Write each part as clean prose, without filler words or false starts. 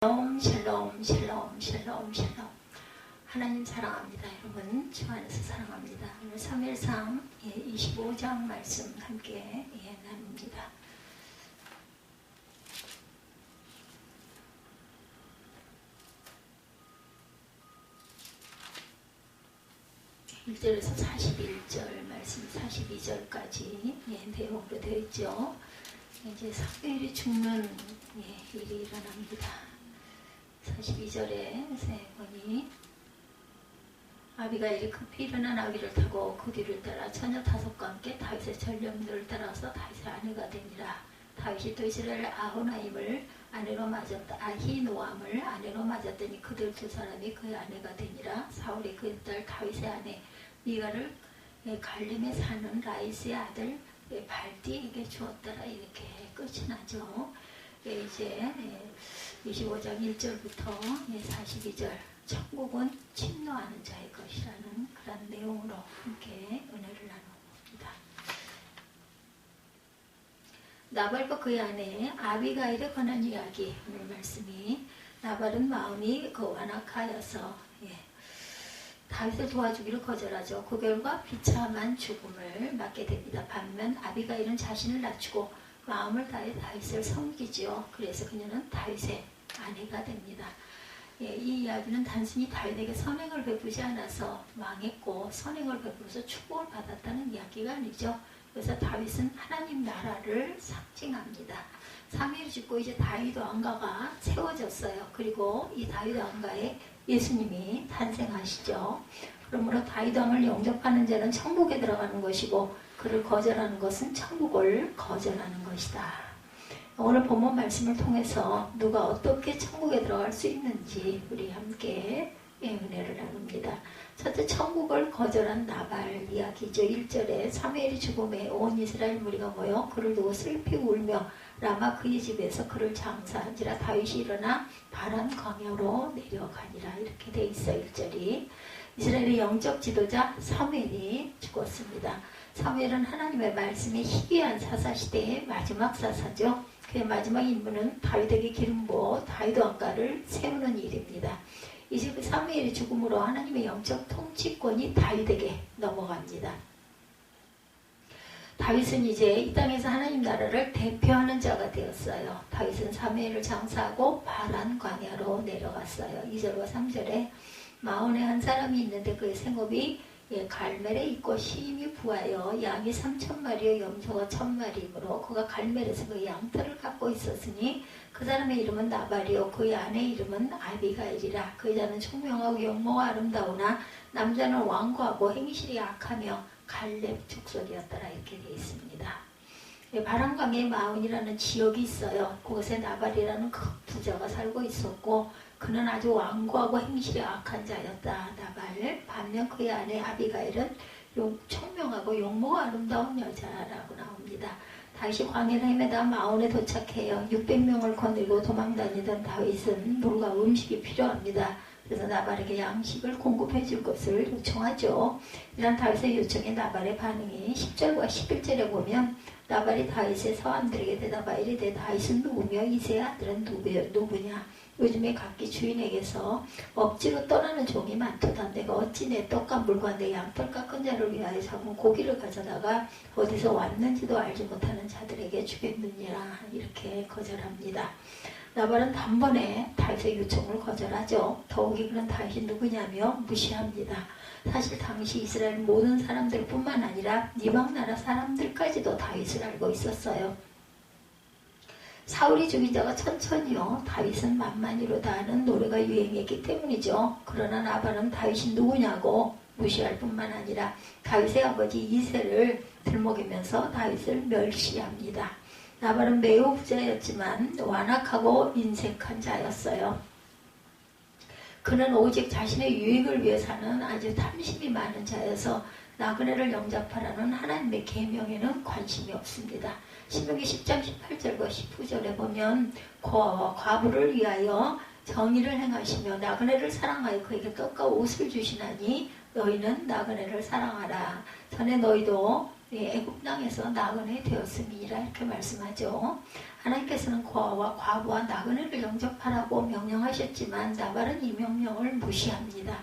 샬롬 샬롬 샬롬 샬롬. 하나님 사랑합니다. 여러분 주 안에서 사랑합니다. 오늘 사무엘상 25장 말씀 함께 나눕니다. (1절에서) 41절 말씀 42절까지 내용으로 되어 있죠. 이제 사무엘이 죽는 일이 일어납니다. 42절에 보니 아비가일이 급히 일어난 아비를 타고 그 뒤를 따라 처녀 5과 함께 다윗의 전령들을 따라서 다윗의 아내가 되니라. 다윗이 또 이스라엘 아호나임을 아내로 맞았다. 아히노암을 아내로 맞았더니 그들 두 사람이 그의 아내가 되니라. 사울이 그의 딸 다윗의 아내 미가를 갈림에 사는 라이스의 아들 발디에게 주었더라. 이렇게 끝이 나죠. 이제 25장 1절부터 42절 천국은 침노하는 자의 것이라는 그런 내용으로 함께 은혜를 나눕니다. 나발과 그의 아내 아비가일에 관한 이야기. 오늘 말씀이 나발은 마음이 완악하여서 다윗을 도와주기를 거절하죠. 그 결과 비참한 죽음을 맞게 됩니다. 반면 아비가일은 자신을 낮추고 마음을 다해 다윗을 섬기지요. 그래서 그녀는 다윗의 아내가 됩니다. 이 이야기는 단순히 다윗에게 선행을 베푸지 않아서 망했고 선행을 베풀어서 축복을 받았다는 이야기가 아니죠. 그래서 다윗은 하나님 나라를 상징합니다. 사무엘이 죽고 이제 다윗 왕가가 세워졌어요. 그리고 이 다윗 왕가에 예수님이 탄생하시죠. 그러므로 다윗 왕을 영접하는 자는 천국에 들어가는 것이고 그를 거절하는 것은 천국을 거절하는 것이다. 오늘 본문 말씀을 통해서 누가 어떻게 천국에 들어갈 수 있는지 우리 함께 은혜를 나눕니다. 첫째, 천국을 거절한 나발 이야기죠. 1절에 사무엘이 죽음에 온 이스라엘 무리가 모여 그를 두고 슬피 울며 라마 그의 집에서 그를 장사한지라. 다윗이 일어나 바란 광야로 내려가니라. 이렇게 돼 있어. 1절이 이스라엘의 영적 지도자 사무엘이 죽었습니다. 사무엘은 하나님의 말씀이 희귀한 사사시대의 마지막 사사죠. 그의 마지막 임무는 다윗에게 기름 부어 다윗 왕가를 세우는 일입니다. 이제 그 사무엘의 죽음으로 하나님의 영적 통치권이 다윗에게 넘어갑니다. 다윗은 이제 이 땅에서 하나님 나라를 대표하는 자가 되었어요. 다윗은 사무엘을 장사하고 바란 광야로 내려갔어요. 2절과 3절에 마온에 한 사람이 있는데 그의 생업이 갈멜에 있고 심히 부하여 양이 3,000마리요 염소가 1,000마리이므로 그가 갈멜에서 그 양털을 갖고 있었으니 그 사람의 이름은 나발이요 그의 아내 이름은 아비가일이라. 그 여자는 총명하고 용모가 아름다우나 남자는 완고하고 행실이 악하며 갈렙 족속이었더라. 이렇게 되어 있습니다. 바람강의 마온이라는 지역이 있어요. 그곳에 나발이라는 큰 부자가 살고 있었고 그는 아주 완고하고 행실이 악한 자였다. 나발. 반면 그의 아내 아비가일은 총명하고 용모가 아름다운 여자라고 나옵니다. 다윗이 광야를 헤매다 마온에 도착해요. 600명을 거느리고 도망다니던 다윗은 물과 음식이 필요합니다. 그래서 나발에게 양식을 공급해 줄 것을 요청하죠. 이런 다윗의 요청에 나발의 반응이 10절과 11절에 보면 나발이 다윗의 사람들에게 대답하여 이르되 다윗은 누구며 이새의 아들은 누구냐. 요즘에 각기 주인에게서 억지로 떠나는 종이 많도다. 내가 어찌 내 떡과 물과 내 양털 깎은 자를 위하여 잡은 고기를 가져다가 어디서 왔는지도 알지 못하는 자들에게 주겠느니라. 이렇게 거절합니다. 나발은 단번에 다윗의 요청을 거절하죠. 더욱이 그는 다윗이 누구냐며 무시합니다. 사실 당시 이스라엘 모든 사람들 뿐만 아니라 이방 나라 사람들까지도 다윗을 알고 있었어요. 사울이 죽인 자가 천천히요 다윗은 만만히로다 하는 노래가 유행했기 때문이죠. 그러나 나발은 다윗이 누구냐고 무시할 뿐만 아니라 다윗의 아버지 이새를 들먹이면서 다윗을 멸시합니다. 나발은 매우 부자였지만 완악하고 인색한 자였어요. 그는 오직 자신의 유익을 위해 사는 아주 탐심이 많은 자여서 나그네를 영접하라는 하나님의 계명에는 관심이 없습니다. 신명기 10장 18절과 19절에 보면 과부를 위하여 정의를 행하시며 나그네를 사랑하여 그에게 떡과 옷을 주시나니 너희는 나그네를 사랑하라. 전에 너희도 애굽 땅에서 나그네 되었음이라 이렇게 말씀하죠. 하나님께서는 고아와 과부와 나그네를 영접하라고 명령하셨지만 나발은 이 명령을 무시합니다.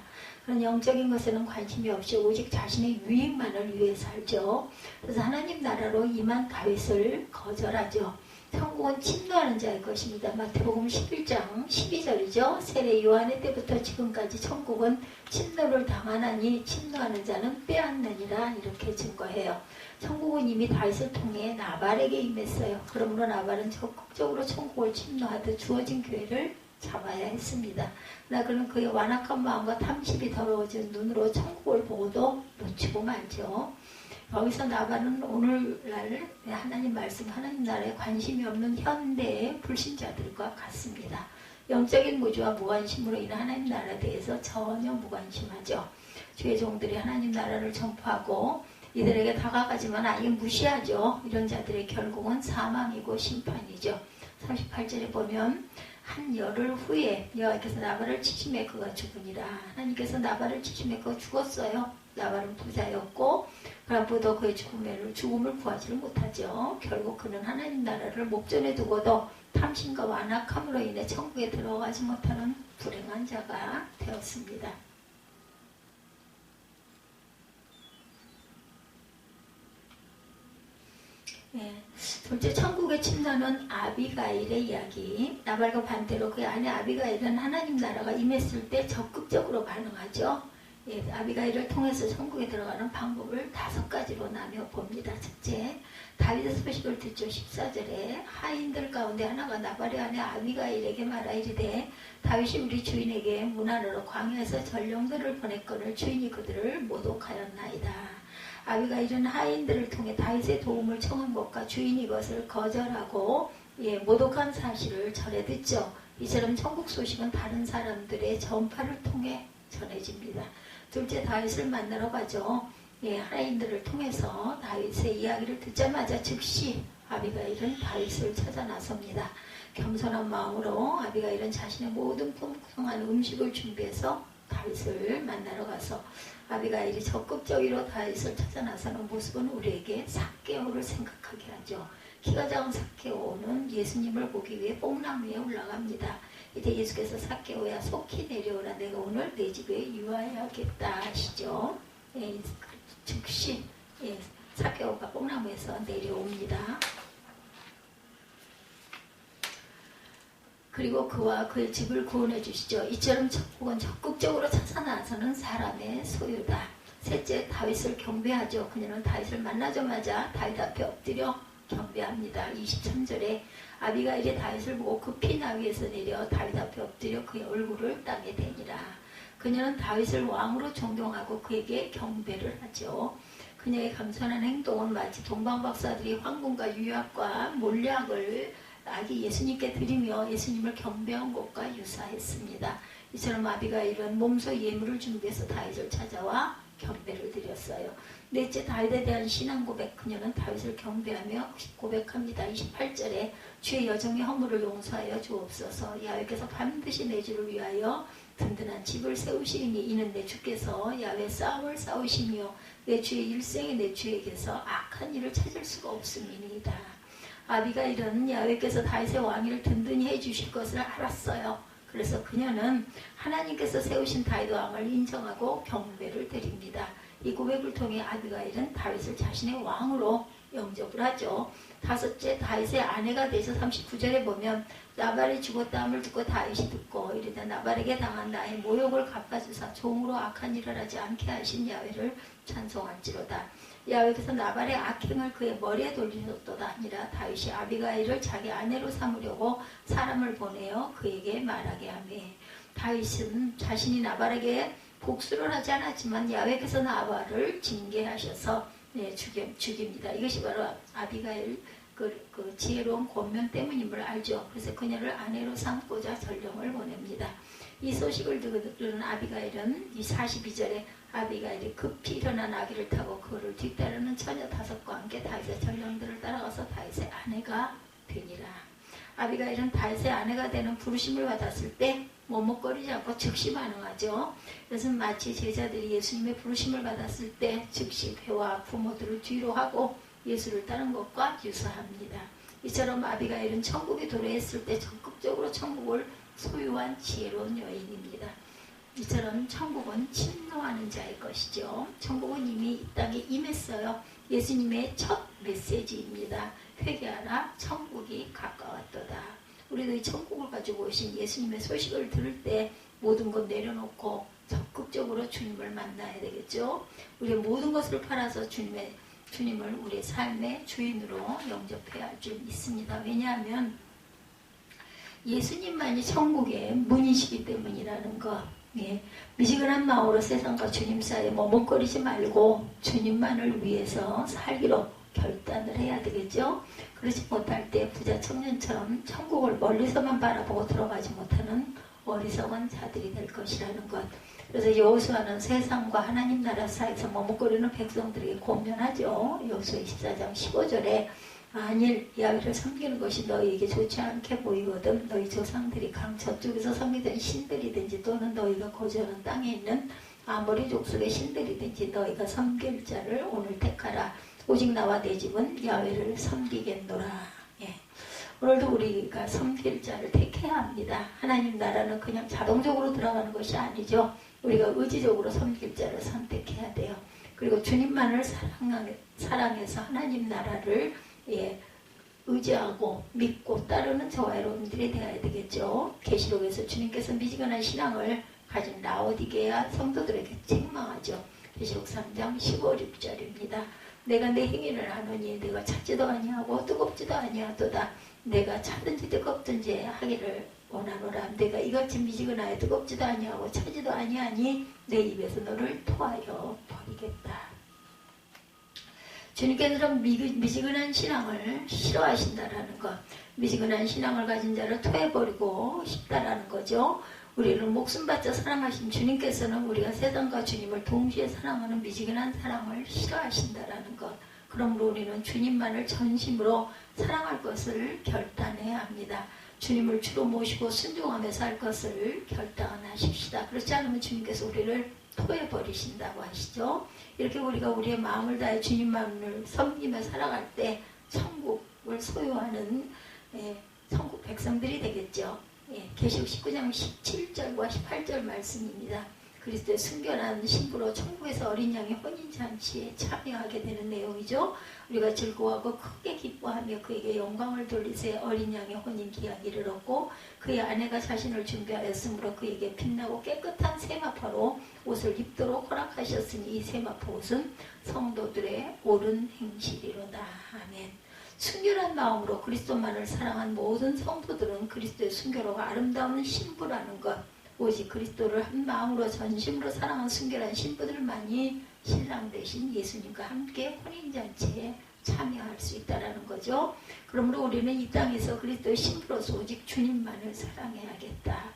그런 영적인 것에는 관심이 없이 오직 자신의 유익만을 위해 살죠. 그래서 하나님 나라로 임한 다윗을 거절하죠. 천국은 침노하는 자의 것입니다. 마태복음 11장 12절이죠. 세례 요한의 때부터 지금까지 천국은 침노를 당하나니 침노하는 자는 빼앗느니라 이렇게 증거해요. 천국은 이미 다윗을 통해 나발에게 임했어요. 그러므로 나발은 적극적으로 천국을 침노하듯 주어진 기회를 잡아야 했습니다. 그는 그의 완악한 마음과 탐심이 더러워진 눈으로 천국을 보고도 놓치고 말죠. 여기서 나발은 오늘날 하나님 말씀, 하나님 나라에 관심이 없는 현대의 불신자들과 같습니다. 영적인 무지와 무관심으로 인한 하나님 나라에 대해서 전혀 무관심하죠. 주의 종들이 하나님 나라를 전파하고 이들에게 다가가지만 아예 무시하죠. 이런 자들의 결국은 사망이고 심판이죠. 38절에 보면 한 열흘 후에 여호와께서 나발을 치심해 그가 죽으니라. 하나님께서 나발을 치심해 그가 죽었어요. 나발은 부자였고 그럼보다 그의 죽음을 구하지를 못하죠. 결국 그는 하나님 나라를 목전에 두고도 탐심과 완악함으로 인해 천국에 들어가지 못하는 불행한 자가 되었습니다. 둘째, 천국에 침노하는 아비가일의 이야기. 나발과 반대로 그의 아내 아비가일은 하나님 나라가 임했을 때 적극적으로 반응하죠. 아비가일을 통해서 천국에 들어가는 방법을 5가지로 나뉘어 봅니다. 첫째, 다윗의 소식을 듣죠. 14절에 하인들 가운데 하나가 나발의 아내 아비가일에게 말하이르되 다윗이 우리 주인에게 문하러로 광야에서 전령들을 보냈거늘 주인이 그들을 모독하였나이다. 아비가일은 하인들을 통해 다윗의 도움을 청한 것과 주인이 이것을 거절하고 모독한 사실을 전해 듣죠. 이처럼 천국 소식은 다른 사람들의 전파를 통해 전해집니다. 둘째, 다윗을 만나러 가죠. 하인들을 통해서 다윗의 이야기를 듣자마자 즉시 아비가일은 다윗을 찾아 나섭니다. 겸손한 마음으로 아비가일은 자신의 모든 풍성한 음식을 준비해서 다윗을 만나러 가서 아비가일이 적극적으로 다윗을 찾아 나서는 모습은 우리에게 삭개오를 생각하게 하죠. 키가 작은 삭개오는 예수님을 보기 위해 뽕나무에 올라갑니다. 이때 예수께서 삭개오야 속히 내려오라. 내가 오늘 내 집에 유하여야겠다 하시죠. 즉시 삭개오가 뽕나무에서 내려옵니다. 그리고 그와 그의 집을 구원해 주시죠. 이처럼 천국은 적극적으로 찾아 나서는 사람의 소유다. 셋째, 다윗을 경배하죠. 그녀는 다윗을 만나자마자 다윗 앞에 엎드려 경배합니다. 23절에 아비가일이 다윗을 보고 급히 나위에서 내려 다윗 앞에 엎드려 그의 얼굴을 땅에 대니라. 그녀는 다윗을 왕으로 존경하고 그에게 경배를 하죠. 그녀의 겸손한 행동은 마치 동방박사들이 황금과 유약과 몰약을 아기 예수님께 드리며 예수님을 경배한 것과 유사했습니다. 이처럼 아비가일은 몸소 예물을 준비해서 다윗을 찾아와 경배를 드렸어요. 넷째, 다윗에 대한 신앙 고백. 그녀는 다윗을 경배하며 고백합니다. 28절에 주의 여정의 허물을 용서하여 주옵소서. 야훼께서 반드시 내 주를 위하여 든든한 집을 세우시리니 이는 내 주께서 야훼 싸움을 싸우시며 내 주의 일생에 내 주에게서 악한 일을 찾을 수가 없음이니이다. 아비가일은 야훼께서 다윗의 왕위를 든든히 해주실 것을 알았어요. 그래서 그녀는 하나님께서 세우신 다윗 왕을 인정하고 경배를 드립니다. 이 고백을 통해 아비가일은 다윗을 자신의 왕으로 영접을 하죠. 다섯째, 다윗의 아내가 돼서 39절에 보면 나발이 죽었다함을 듣고 다윗이 듣고 이르되 나발에게 당한 나의 모욕을 갚아주사 종으로 악한 일을 하지 않게 하신 야훼를 찬송할지로다. 야훼께서 나발의 악행을 그의 머리에 돌리셨도다 아니라 다윗이 아비가일을 자기 아내로 삼으려고 사람을 보내어 그에게 말하게 하며 다윗은 자신이 나발에게 복수를 하지 않았지만 야훼께서 나발을 징계하셔서 죽입니다. 이것이 바로 아비가일 그 지혜로운 권면 때문임을 알죠. 그래서 그녀를 아내로 삼고자 전령을 보냅니다. 이 소식을 듣는 아비가일은 이 42절에 아비가일이 급히 일어난 아기를 타고 그를 뒤따르는 처녀 5과 함께 다윗의 전령들을 따라가서 다윗의 아내가 되니라. 아비가일은 다윗의 아내가 되는 부르심을 받았을 때 머뭇거리지 않고 즉시 반응하죠. 그래서 마치 제자들이 예수님의 부르심을 받았을 때 즉시 배와 부모들을 뒤로 하고 예수를 따른 것과 유사합니다. 이처럼 아비가일은 천국에 도래했을 때 적극적으로 천국을 소유한 지혜로운 여인입니다. 이처럼 천국은 침노하는 자의 것이죠. 천국은 이미 이 땅에 임했어요. 예수님의 첫 메시지입니다. 회개하라, 천국이 가까웠도다. 우리도 이 천국을 가지고 오신 예수님의 소식을 들을 때 모든 것 내려놓고 적극적으로 주님을 만나야 되겠죠. 우리의 모든 것을 팔아서 주님을 우리의 삶의 주인으로 영접해야 할 줄 믿습니다. 왜냐하면 예수님만이 천국의 문이시기 때문이라는 것. 예, 미지근한 마음으로 세상과 주님 사이에 머뭇거리지 말고 주님만을 위해서 살기로 결단을 해야 되겠죠. 그렇지 못할 때 부자 청년처럼 천국을 멀리서만 바라보고 들어가지 못하는 어리석은 자들이 될 것이라는 것. 그래서 여호수아는 세상과 하나님 나라 사이에서 머뭇거리는 백성들에게 권면하죠. 여호수아 24장 15절에 만일 야훼를 섬기는 것이 너희에게 좋지 않게 보이거든 너희 조상들이 강 저쪽에서 섬기던 신들이든지 또는 너희가 거주하는 땅에 있는 아모리 족속의 신들이든지 너희가 섬길 자를 오늘 택하라. 오직 나와 내 집은 야훼를 섬기겠노라. 예. 오늘도 우리가 섬길 자를 택해야 합니다. 하나님 나라는 그냥 자동적으로 들어가는 것이 아니죠. 우리가 의지적으로 섬길 자를 선택해야 돼요. 그리고 주님만을 사랑해서 하나님 나라를 의지하고 믿고 따르는 저와 여러분들이 되어야 되겠죠. 계시록에서 주님께서 미지근한 신앙을 가진 라오디게아 성도들에게 책망하죠. 계시록 3장 15절입니다. 내가 내 행위를 하노니 내가 찾지도 아니하고 뜨겁지도 아니하도다. 내가 차든지 뜨겁든지 하기를 원하노라. 내가 이같이 미지근하여 뜨겁지도 아니하고 차지도 아니하니 내 입에서 너를 토하여 버리겠다. 주님께서는 미지근한 신앙을 싫어하신다라는 것, 미지근한 신앙을 가진 자를 토해버리고 싶다라는 거죠. 우리를 목숨 바쳐 사랑하신 주님께서는 우리가 세상과 주님을 동시에 사랑하는 미지근한 사랑을 싫어하신다라는 것. 그러므로 우리는 주님만을 전심으로 사랑할 것을 결단해야 합니다. 주님을 주로 모시고 순종하며 살 것을 결단하십시다. 그렇지 않으면 주님께서 우리를 토해버리신다고 하시죠. 이렇게 우리가 우리의 마음을 다해 주님만을 섬기며 살아갈 때 천국을 소유하는 천국 백성들이 되겠죠. 계시록 19장 17절과 18절 말씀입니다. 그리스도의 순결한 신부로 천국에서 어린 양의 혼인잔치에 참여하게 되는 내용이죠. 우리가 즐거워하고 크게 기뻐하며 그에게 영광을 돌리세 어린 양의 혼인 기약이 이르렀고 그의 아내가 자신을 준비하였으므로 그에게 빛나고 깨끗한 세마포로 옷을 입도록 허락하셨으니 이 세마포 옷은 성도들의 옳은 행실이로다. 아멘. 순결한 마음으로 그리스도만을 사랑한 모든 성도들은 그리스도의 순결하고 아름다운 신부라는 것, 오직 그리스도를 한 마음으로 전심으로 사랑한 순결한 신부들만이 신랑 되신 예수님과 함께 혼인잔치에 참여할 수 있다는 거죠. 그러므로 우리는 이 땅에서 그리스도의 신부로서 오직 주님만을 사랑해야겠다.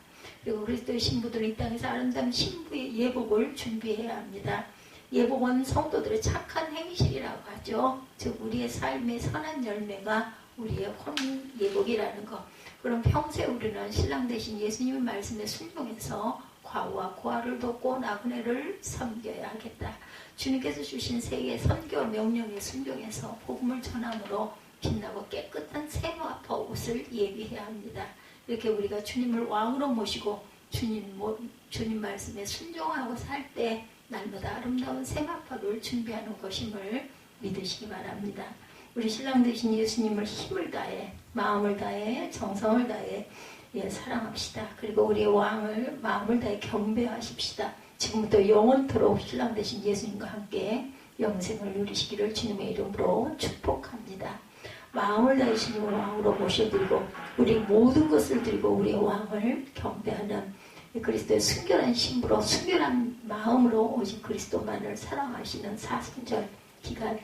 그리고 그리스도의 신부들은 이 땅에서 아름다운 신부의 예복을 준비해야 합니다. 예복은 성도들의 착한 행실이라고 하죠. 즉 우리의 삶의 선한 열매가 우리의 혼인 예복이라는 것. 그럼 평소에 우리는 신랑 되신 예수님의 말씀에 순종해서 과부와 고아를 돕고 나그네를 섬겨야 하겠다. 주님께서 주신 세계 선교 명령에 순종해서 복음을 전함으로 빛나고 깨끗한 세마포 옷을 예비해야 합니다. 이렇게 우리가 주님을 왕으로 모시고 주님 말씀에 순종하고 살 때 날마다 아름다운 세마포를 준비하는 것임을 믿으시기 바랍니다. 우리 신랑 되신 예수님을 힘을 다해 마음을 다해 정성을 다해 사랑합시다. 그리고 우리의 왕을 마음을 다해 경배하십시다. 지금부터 영원토록 신랑 되신 예수님과 함께 영생을 누리시기를 주님의 이름으로 축복합니다. 마음을 다해 주님을 왕으로 모셔드리고 우리 모든 것을 드리고 우리의 왕을 경배하는 그리스도의 순결한 신부로 순결한 마음으로 오직 그리스도만을 사랑하시는 사순절 기간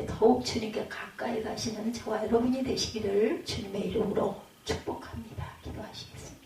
더욱 주님께 가까이 가시는 저와 여러분이 되시기를 주님의 이름으로 축복합니다. 기도하시겠습니다.